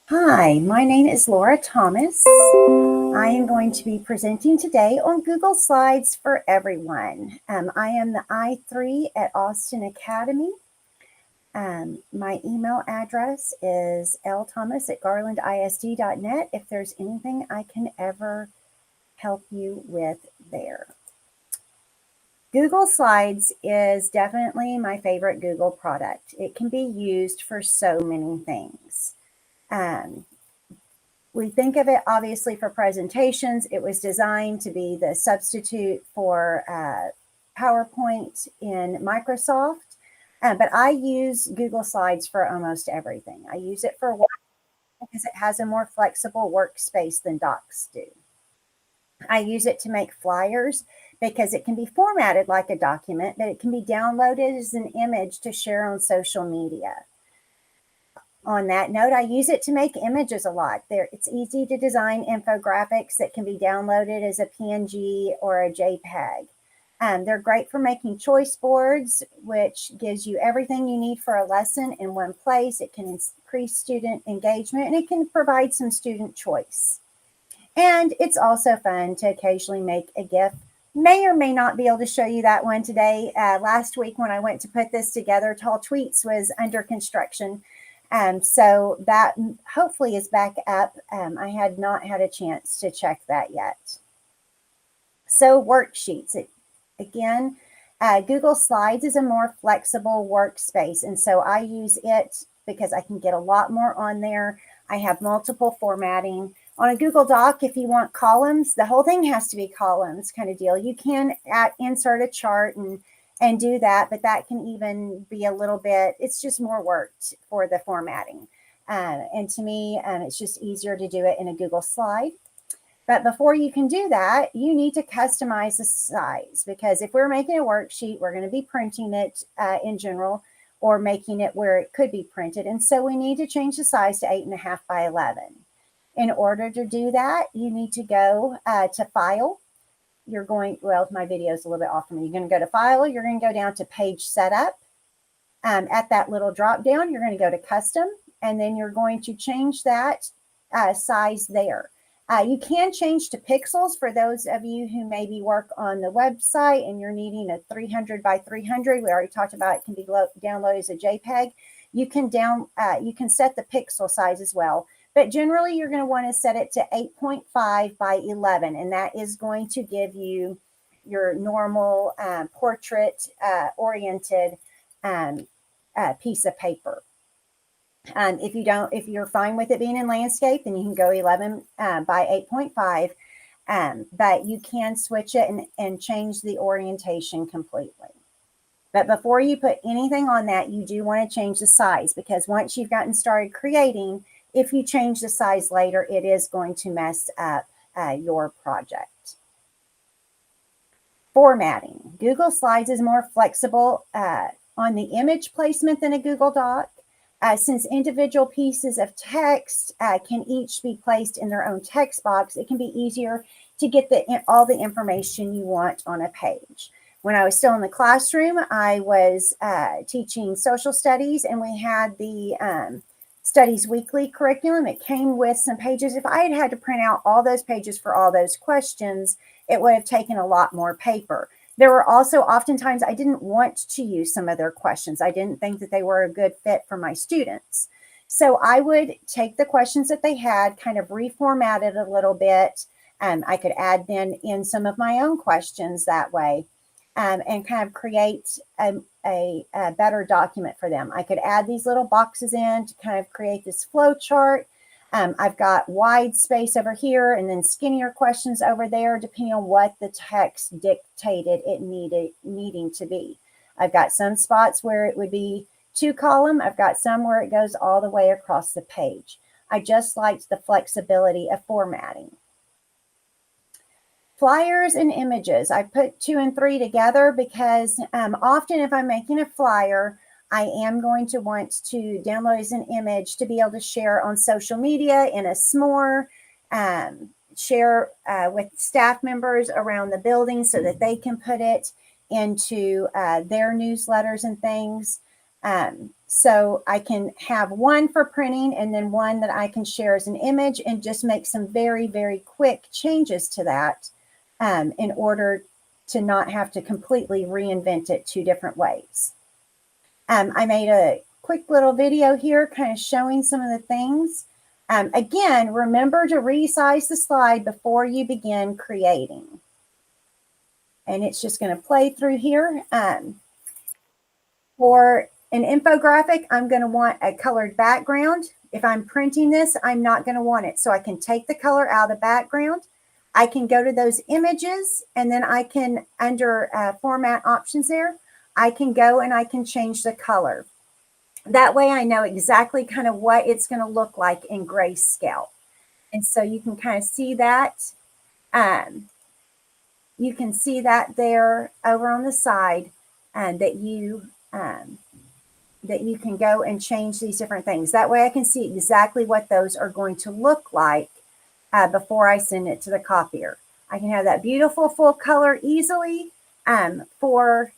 Hi, my name is Laura Thomas. I am going to be presenting today on Google Slides for everyone. I am the I3 at Austin Academy. My email address is lthomas@garlandisd.net if there's anything I can ever help you with there. Google Slides is definitely my favorite Google product. It can be used for so many things. We think of it obviously for presentations. It was designed to be the substitute for PowerPoint in Microsoft, but I use Google Slides for almost everything. I use it for work because it has a more flexible workspace than Docs do. I use it to make flyers because it can be formatted like a document, but it can be downloaded as an image to share on social media. On that note, I use it to make images a lot. It's easy to design infographics that can be downloaded as a PNG or a JPEG. They're great for making choice boards, which gives you everything you need for a lesson in one place. It can increase student engagement and it can provide some student choice. And it's also fun to occasionally make a GIF. May or may not be able to show you that one today. Last week when I went to put this together, Tall Tweets was under construction. So that hopefully is back up. I had not had a chance to check that yet. So worksheets, again, Google Slides is a more flexible workspace. And so I use it because I can get a lot more on there. I have multiple formatting. On a Google Doc, if you want columns, the whole thing has to be columns kind of deal. You can insert a chart and do that, but that can even be a little bit, it's just more work for the formatting. And to me, it's just easier to do it in a Google slide. But before you can do that, you need to customize the size, because if we're making a worksheet, we're going to be printing it in general or making it where it could be printed. And so we need to change the size to 8.5 by 11. In order to do that, you need to go to File. Well, my video is a little bit off from me. You're going to go to File. You're going to go down to Page Setup. At that little drop down, you're going to go to Custom, and then you're going to change that size there. You can change to pixels for those of you who maybe work on the website and you're needing a 300 by 300. We already talked about it can be downloaded as a JPEG. You can set the pixel size as well. But generally, you're going to want to set it to 8.5 by 11, and that is going to give you your normal portrait-oriented piece of paper. If you're fine with it being in landscape, then you can go 11 by 8.5, but you can switch it and change the orientation completely. But before you put anything on that, you do want to change the size, because once you've gotten started creating, if you change the size later, it is going to mess up your project. Formatting. Google Slides is more flexible on the image placement than a Google Doc. Since individual pieces of text can each be placed in their own text box, it can be easier to get all the information you want on a page. When I was still in the classroom, I was teaching social studies, and we had the Studies Weekly curriculum. It came with some pages. If I had to print out all those pages for all those questions, it would have taken a lot more paper. There were also oftentimes I didn't want to use some of their questions. I didn't think that they were a good fit for my students. So I would take the questions that they had, kind of reformat it a little bit. I could add then in some of my own questions that way, and kind of create a better document for them. I could add these little boxes in to kind of create this flow chart. I've got wide space over here and then skinnier questions over there, depending on what the text dictated it needing to be. I've got some spots where it would be 2-column. I've got some where it goes all the way across the page. I just liked the flexibility of formatting. Flyers and images. I put 2 and 3 together because often if I'm making a flyer, I am going to want to download as an image to be able to share on social media in a s'more, share with staff members around the building so that they can put it into their newsletters and things. So I can have one for printing and then one that I can share as an image and just make some very, very quick changes to that in order to not have to completely reinvent it 2 different ways. I made a quick little video here kind of showing some of the things. Again, remember to resize the slide before you begin creating. And it's just going to play through here. For an infographic, I'm going to want a colored background. If I'm printing this, I'm not going to want it. So I can take the color out of the background. I can go to those images, and then I can, under format options there, I can go and I can change the color. That way I know exactly kind of what it's going to look like in grayscale. And so you can kind of see that. You can see that there over on the side, and that you can go and change these different things. That way I can see exactly what those are going to look like before I send it to the copier. I can have that beautiful full color easily for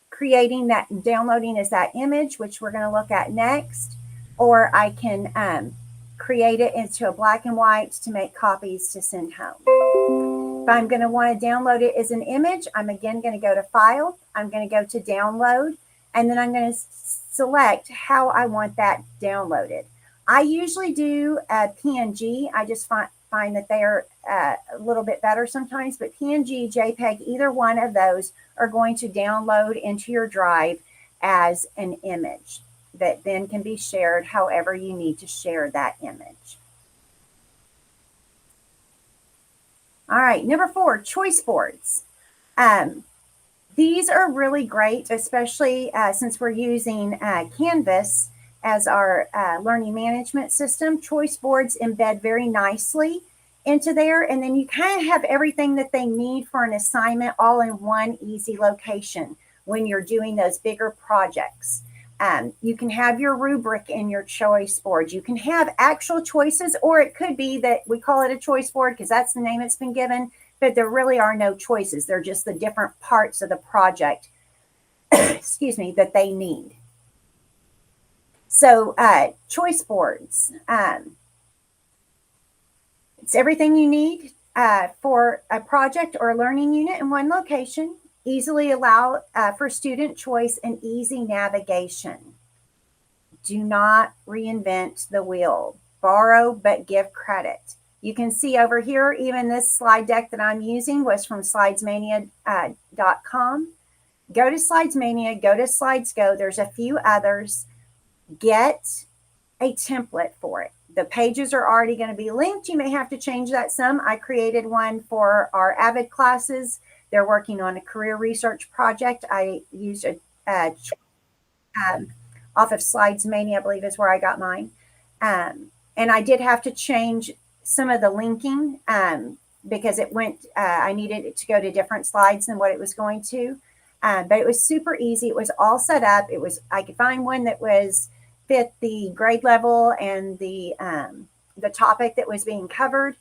creating that, downloading as that image, which we're going to look at next, or I can create it into a black and white to make copies to send home. If I'm going to want to download it as an image, I'm again going to go to File. I'm going to go to Download, and then I'm going to select how I want that downloaded. I usually do a PNG. I just find that they are a little bit better sometimes, but PNG, JPEG, either one of those are going to download into your drive as an image that then can be shared however you need to share that image. All right, number 4, choice boards. These are really great, especially since we're using Canvas as our learning management system. Choice boards embed very nicely into there, and then you kind of have everything that they need for an assignment all in one easy location when you're doing those bigger projects. You can have your rubric in your choice board. You can have actual choices, or it could be that we call it a choice board because that's the name it's been given, but there really are no choices. They're just the different parts of the project, excuse me, that they need. So choice boards, it's everything you need for a project or a learning unit in one location. Easily allow for student choice and easy navigation. Do not reinvent the wheel. Borrow but give credit. You can see over here, even this slide deck that I'm using was from slidesmania.com. Go to Slidesmania, go to SlidesGo. There's a few others. Get a template for it. The pages are already going to be linked. You may have to change that some. I created one for our AVID classes. They're working on a career research project. I used off of Slidesmania, I believe is where I got mine. And I did have to change some of the linking because it went, I needed it to go to different slides than what it was going to. But it was super easy. It was all set up. I could find one that fit the grade level and the topic that was being covered.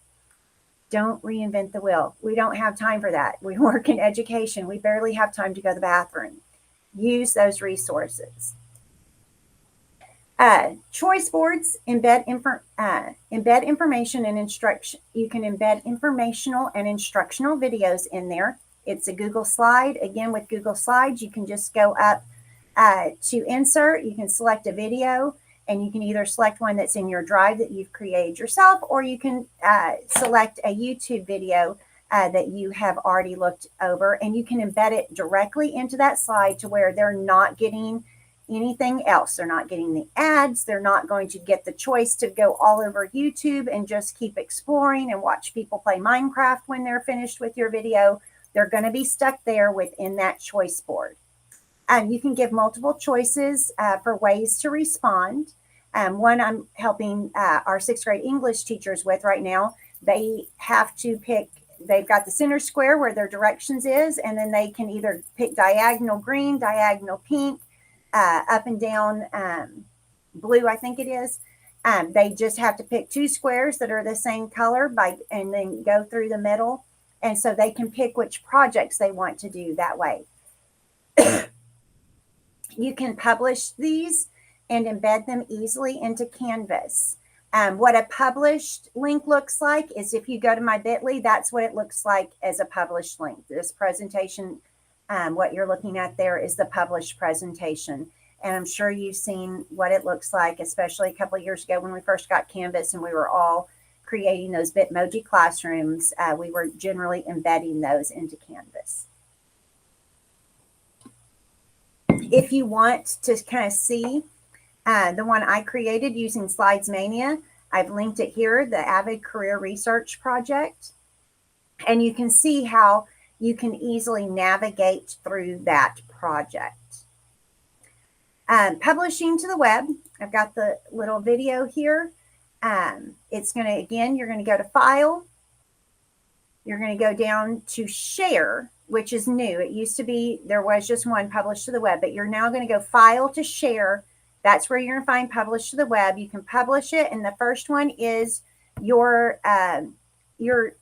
Don't reinvent the wheel. We don't have time for that. We work in education. We barely have time to go to the bathroom. Use those resources. Choice boards embed information and instruction. You can embed informational and instructional videos in there. It's a Google slide. Again, with Google Slides, you can just go up to insert. You can select a video, and you can either select one that's in your drive that you've created yourself, or you can select a YouTube video that you have already looked over, and you can embed it directly into that slide to where they're not getting anything else. They're not getting the ads. They're not going to get the choice to go all over YouTube and just keep exploring and watch people play Minecraft when they're finished with your video. They're going to be stuck there within that choice board. You can give multiple choices for ways to respond. One I'm helping our 6th grade English teachers with right now. They have to pick, they've got the center square where their directions is, and then they can either pick diagonal green, diagonal pink, up and down blue, I think it is. They just have to pick 2 squares that are the same color and then go through the middle. And so they can pick which projects they want to do that way. You can publish these and embed them easily into Canvas. What a published link looks like is if you go to my bit.ly, that's what it looks like as a published link. This presentation, what you're looking at there is the published presentation. And I'm sure you've seen what it looks like, especially a couple of years ago when we first got Canvas and we were all creating those Bitmoji classrooms. We were generally embedding those into Canvas. If you want to kind of see the one I created using Slides Mania, I've linked it here, the Avid Career Research Project. And you can see how you can easily navigate through that project. Publishing to the web, I've got the little video here. It's going to, again, you're going to go to File. You're going to go down to Share, which is new. It used to be, there was just one, Publish to the Web, but you're now going to go File to Share. That's where you're going to find Publish to the Web. You can publish it, and the first one is your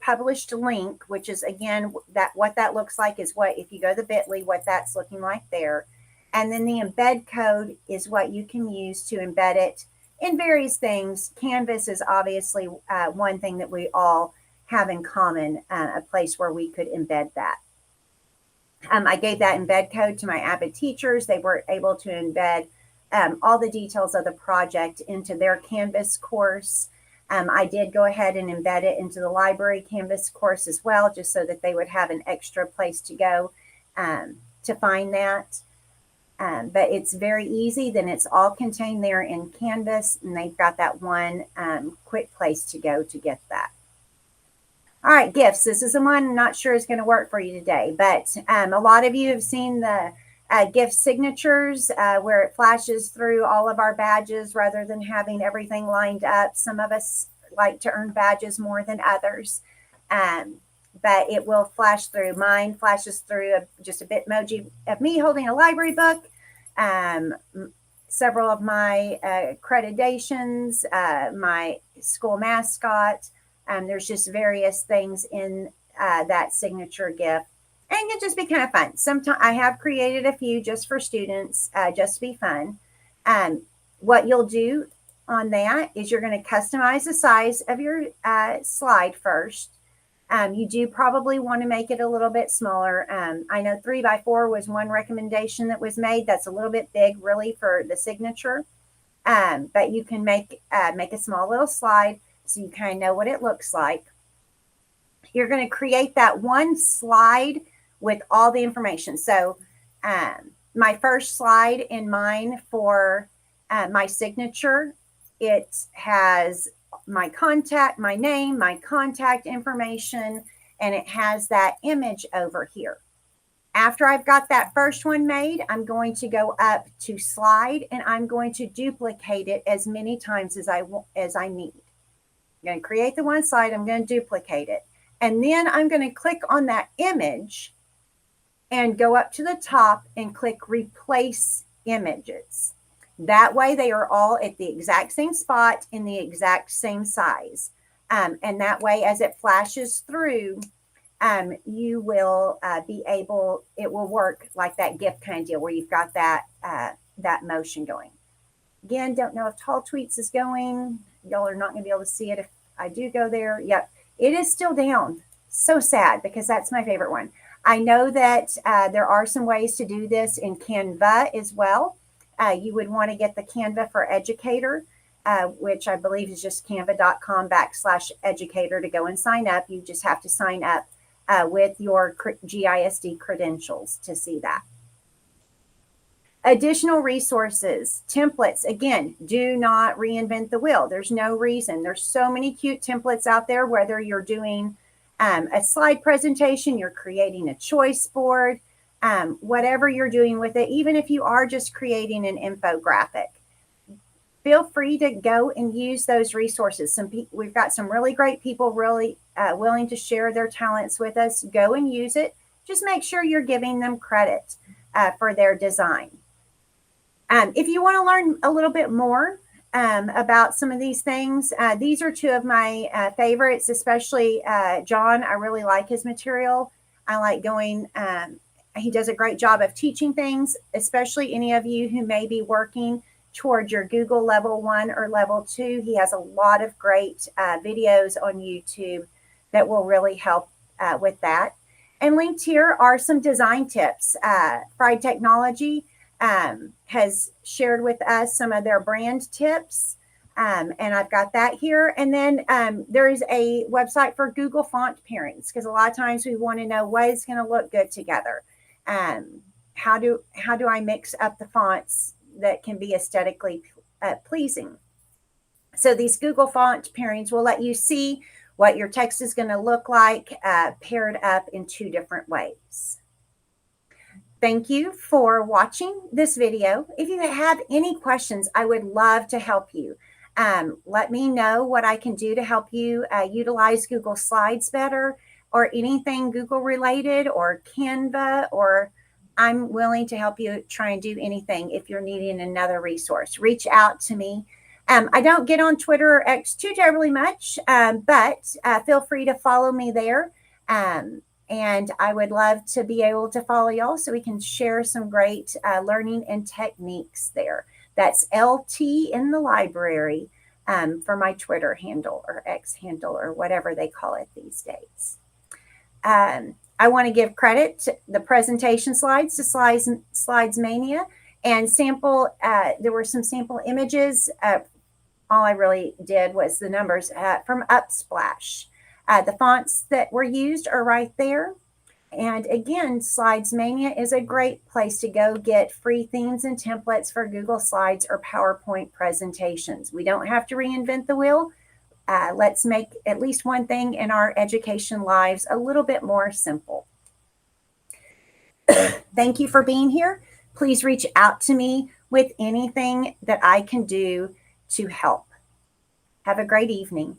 published link, which is, again, what that looks like is what, if you go to the bit.ly, what that's looking like there. And then the embed code is what you can use to embed it in various things. Canvas is obviously one thing that we all have in common, a place where we could embed that. I gave that embed code to my Avid teachers. They were able to embed all the details of the project into their Canvas course. I did go ahead and embed it into the library Canvas course as well, just so that they would have an extra place to go to find that. But it's very easy. Then it's all contained there in Canvas, and they've got that one quick place to go to get that. All right, gifts. This is the one I'm not sure is going to work for you today, but a lot of you have seen the gift signatures where it flashes through all of our badges rather than having everything lined up. Some of us like to earn badges more than others, but it will flash through. Mine flashes through just a Bitmoji of me holding a library book, several of my accreditations, my school mascot. There's just various things in that signature gift. And it can just be kind of fun. Sometimes I have created a few just for students, just to be fun. What you'll do on that is you're going to customize the size of your slide first. You do probably want to make it a little bit smaller. I know 3x4 was one recommendation that was made. That's a little bit big, really, for the signature. But you can make a small little slide so you kind of know what it looks like. You're going to create that one slide with all the information. So my first slide in mine for my signature, it has my contact, my name, my contact information, and it has that image over here. After I've got that first one made, I'm going to go up to slide, and I'm going to duplicate it as many times as I need. I'm going to create the one slide, I'm going to duplicate it. And then I'm going to click on that image and go up to the top and click Replace Images. That way they are all at the exact same spot in the exact same size. And that way, as it flashes through, you will be able, it will work like that gift kind of deal where you've got that, that motion going. Again, don't know if Tall Tweets is going. Y'all are not going to be able to see it if I do go there. Yep. It is still down. So sad, because that's my favorite one. I know that there are some ways to do this in Canva as well. You would want to get the Canva for Educator, which I believe is just canva.com/educator to go and sign up. You just have to sign up with your GISD credentials to see that. Additional resources, templates. Again, do not reinvent the wheel. There's no reason. There's so many cute templates out there, whether you're doing a slide presentation, you're creating a choice board, whatever you're doing with it, even if you are just creating an infographic. Feel free to go and use those resources. We've got some really great people really willing to share their talents with us. Go and use it. Just make sure you're giving them credit for their design. If you want to learn a little bit more about some of these things, these are two of my favorites, especially John. I really like his material. I like going He does a great job of teaching things, especially any of you who may be working toward your Google level 1 or level 2. He has a lot of great videos on YouTube that will really help with that. And linked here are some design tips. Fried Technology has shared with us some of their brand tips. And I've got that here. And then there is a website for Google font pairings, because a lot of times we want to know what is going to look good together. How do I mix up the fonts that can be aesthetically pleasing? So these Google font pairings will let you see what your text is going to look like paired up in 2 different ways. Thank you for watching this video. If you have any questions, I would love to help you. Let me know what I can do to help you utilize Google Slides better, or anything Google related, or Canva, or I'm willing to help you try and do anything. If you're needing another resource, reach out to me. I don't get on Twitter or X too terribly much, but feel free to follow me there. And I would love to be able to follow y'all so we can share some great learning and techniques there. That's LT in the library for my Twitter handle or X handle or whatever they call it these days. I want to give credit to the presentation slides to Slides Mania, and sample. There were some sample images. All I really did was the numbers from Upsplash. The fonts that were used are right there. And again, Slides Mania is a great place to go get free themes and templates for Google Slides or PowerPoint presentations. We don't have to reinvent the wheel. Let's make at least one thing in our education lives a little bit more simple. Thank you for being here. Please reach out to me with anything that I can do to help. Have a great evening.